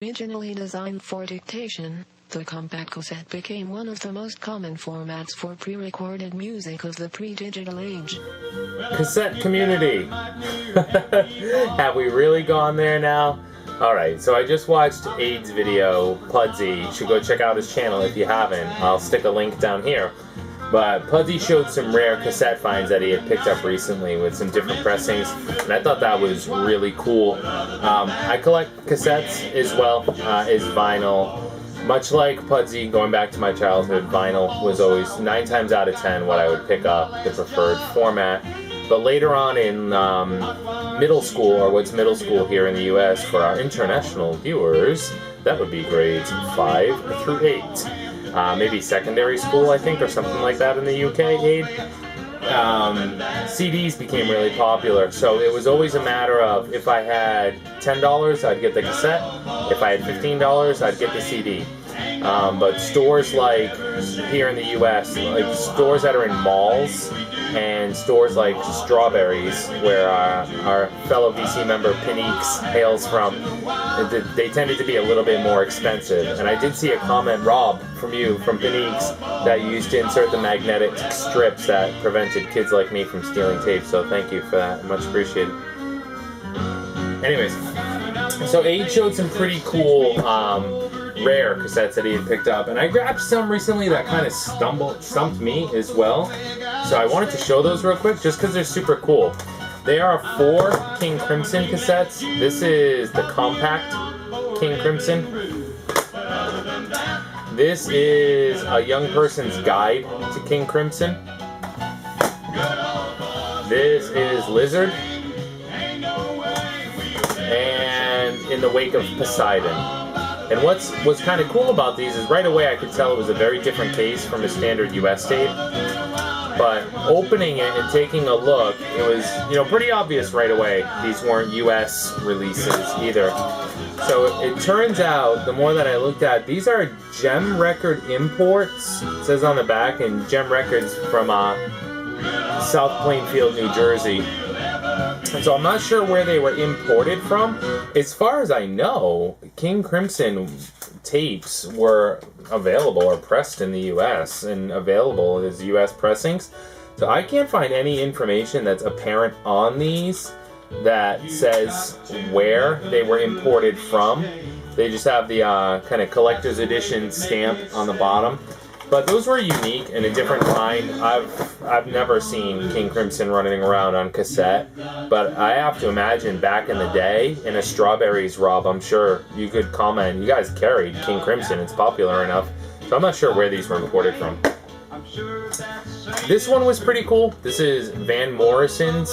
Originally designed for dictation, the compact cassette became one of the most common formats for pre-recorded music of the pre-digital age. Cassette community. Have we really gone there now? Alright, so I just watched Aid's video, Pudsey. You should go check out his channel if you haven't. I'll stick a link down here. But Pudsey showed some rare cassette finds that he had picked up recently with some different pressings, and I thought that was really cool. I collect cassettes as well as vinyl. Much like Pudsey, going back to my childhood, vinyl was always 9 times out of 10 what I would pick up, the preferred format. But later on in middle school, or what's middle school here in the US for our international viewers, that would be grades 5 through 8. Maybe secondary school, I think, or something like that in the UK, Aid. CDs became really popular, so it was always a matter of if I had $10, I'd get the cassette. If I had $15, I'd get the CD. But stores like here in the US, like stores that are in malls, and stores like Strawberries, where our fellow VC member Paniques hails from, they tended to be a little bit more expensive. And I did see a comment, Rob, from Paniques, that you used to insert the magnetic strips that prevented kids like me from stealing tape, so thank you for that, much appreciated. Anyways, so Aid showed some pretty cool rare cassettes that he had picked up, and I grabbed some recently that kind of stumped me as well, so I wanted to show those real quick just because they're super cool. They are 4 King Crimson cassettes. This is the compact King Crimson. This is a young person's guide to King Crimson. This is Lizard, and In the Wake of Poseidon. And what's kind of cool about these is right away I could tell it was a very different case from a standard US tape. But opening it and taking a look, it was, pretty obvious right away these weren't US releases either. So it turns out, the more that I looked at, these are Gem Record imports. It says on the back, and Gem Records from South Plainfield, New Jersey. So I'm not sure where they were imported from. As far as I know, King Crimson tapes were available or pressed in the US and available as US pressings. So I can't find any information that's apparent on these that says where they were imported from. They just have the kind of collector's edition stamp on the bottom. But those were unique and a different kind. I've never seen King Crimson running around on cassette, but I have to imagine back in the day, in a Strawberries, Rob, I'm sure you could comment, you guys carried King Crimson, it's popular enough, so I'm not sure where these were imported from. This one was pretty cool. This is Van Morrison's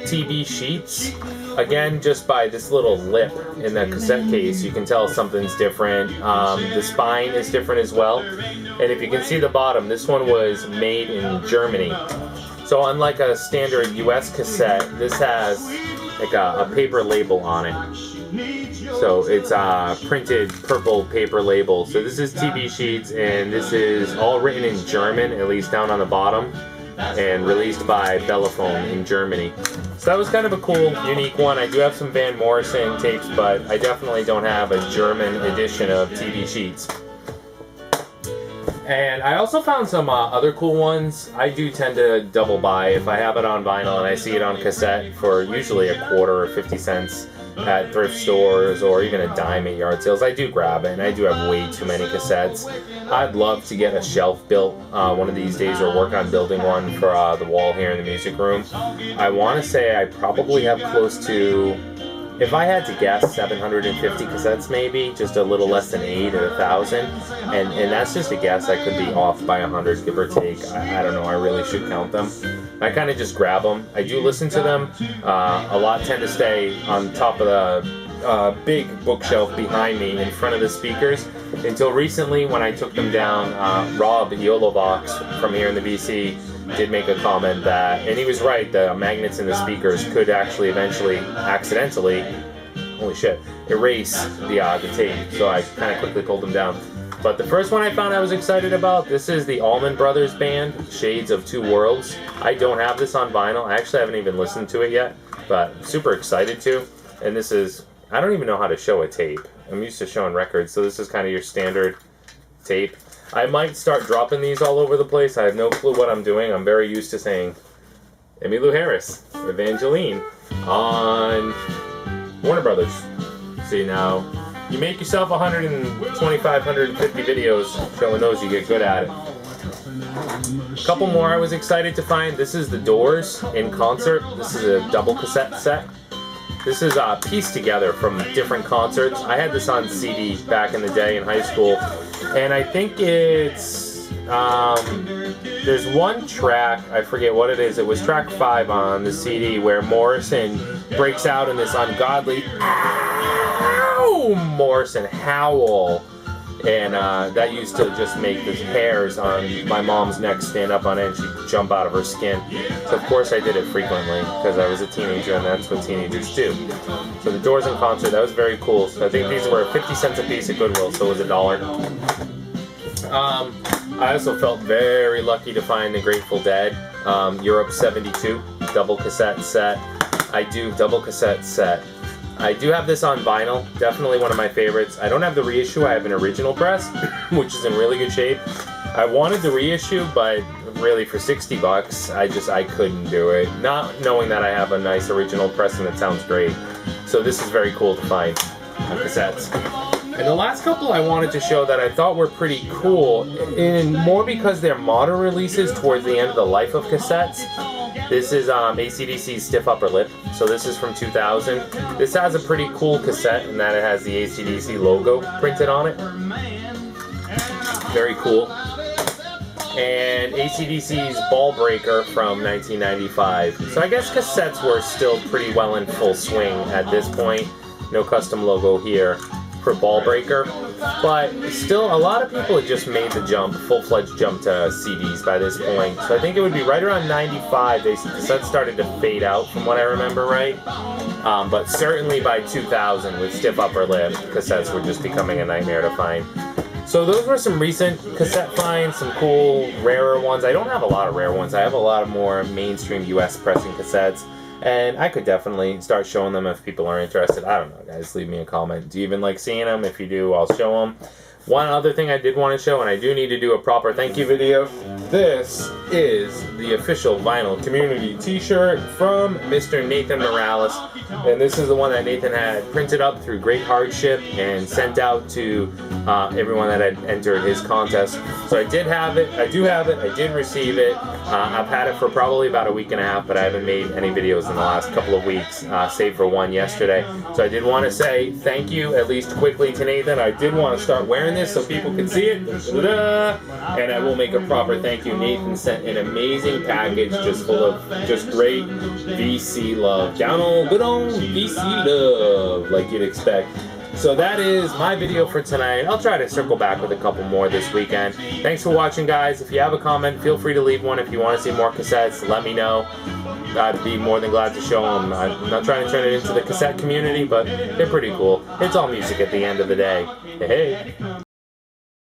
TB Sheets. Again, just by this little lip in the cassette case, you can tell something's different. The spine is different as well. And if you can see the bottom, this one was made in Germany. So unlike a standard US cassette, this has like a paper label on it. So it's a printed purple paper label. So this is TB Sheets, and this is all written in German, at least down on the bottom, and released by Bellophone in Germany. So that was kind of a cool, unique one. I do have some Van Morrison tapes, but I definitely don't have a German edition of TB Sheets. And I also found some other cool ones. I do tend to double buy if I have it on vinyl and I see it on cassette for usually a quarter or 50 cents at thrift stores or even a dime at yard sales. I do grab it, and I do have way too many cassettes. I'd love to get a shelf built one of these days, or work on building one for the wall here in the music room. I want to say I probably have close to, if I had to guess, 750 cassettes maybe, just a little less than 8 or 1,000, and that's just a guess. I could be off by 100, give or take. I don't know, I really should count them. I kind of just grab them. I do listen to them. A lot tend to stay on top of the big bookshelf behind me in front of the speakers, until recently when I took them down. Rob Yolovox from here in the BC did make a comment that, and he was right, the magnets in the speakers could actually eventually accidentally, holy shit, erase the tape, so I kind of quickly pulled them down. But the first one I found I was excited about, this is the Allman Brothers Band, Shades of Two Worlds. I don't have this on vinyl. I actually haven't even listened to it yet, but super excited to. And this is, I don't even know how to show a tape. I'm used to showing records, so this is kind of your standard tape. I might start dropping these all over the place. I have no clue what I'm doing. I'm very used to saying Emmylou Harris, Evangeline on Warner Brothers. See, now you make yourself 125, 150 videos showing those, you get good at it. A couple more I was excited to find. This is The Doors in concert. This is a double cassette set. This is pieced together from different concerts. I had this on CD back in the day in high school, and I think it's there's one track, I forget what it is. It was track 5 on the CD where Morrison breaks out in this ungodly Morrison howl. And that used to just make the hairs on my mom's neck stand up on end. She'd jump out of her skin. So of course I did it frequently because I was a teenager and that's what teenagers do. So The Doors in concert, that was very cool. So I think these were 50 cents a piece at Goodwill, so it was $1. I also felt very lucky to find the Grateful Dead Europe 72 double cassette set. I do have this on vinyl, definitely one of my favorites. I don't have the reissue, I have an original press, which is in really good shape. I wanted the reissue, but really for $60, I couldn't do it. Not knowing that I have a nice original press and it sounds great. So this is very cool to find on cassettes. And the last couple I wanted to show that I thought were pretty cool, and more because they're modern releases towards the end of the life of cassettes. This is AC/DC's Stiff Upper Lip. So this is from 2000. This has a pretty cool cassette in that it has the AC/DC logo printed on it. Very cool. And AC/DC's Ball Breaker from 1995. So I guess cassettes were still pretty well in full swing at this point. No custom logo here for Ball Breaker. But still, a lot of people had just made the jump, full-fledged jump to CDs by this point. So I think it would be right around 95, cassettes started to fade out from what I remember right. But certainly by 2000 with Stiff Upper Lip, cassettes were just becoming a nightmare to find. So those were some recent cassette finds, some cool, rarer ones. I don't have a lot of rare ones. I have a lot of more mainstream US pressing cassettes. And I could definitely start showing them if people are interested. I don't know, guys. Leave me a comment. Do you even like seeing them? If you do, I'll show them. One other thing I did want to show, and I do need to do a proper thank you video. This is the official vinyl community t-shirt from Mr. Nathan Morales. And this is the one that Nathan had printed up through great hardship and sent out to everyone that had entered his contest. So I did have it. I do have it. I did receive it. I've had it for probably about a week and a half, but I haven't made any videos in the last couple of weeks, save for one yesterday. So I did want to say thank you, at least quickly, to Nathan. I did want to start wearing this so people can see it. And I will make a proper thank you. Nathan sent an amazing package just full of just great VC love. Down on good old VC love, like you'd expect. So that is my video for tonight. I'll try to circle back with a couple more this weekend. Thanks for watching, guys. If you have a comment, feel free to leave one. If you want to see more cassettes, let me know. I'd be more than glad to show them. I'm not trying to turn it into the cassette community, but they're pretty cool. It's all music at the end of the day. Hey.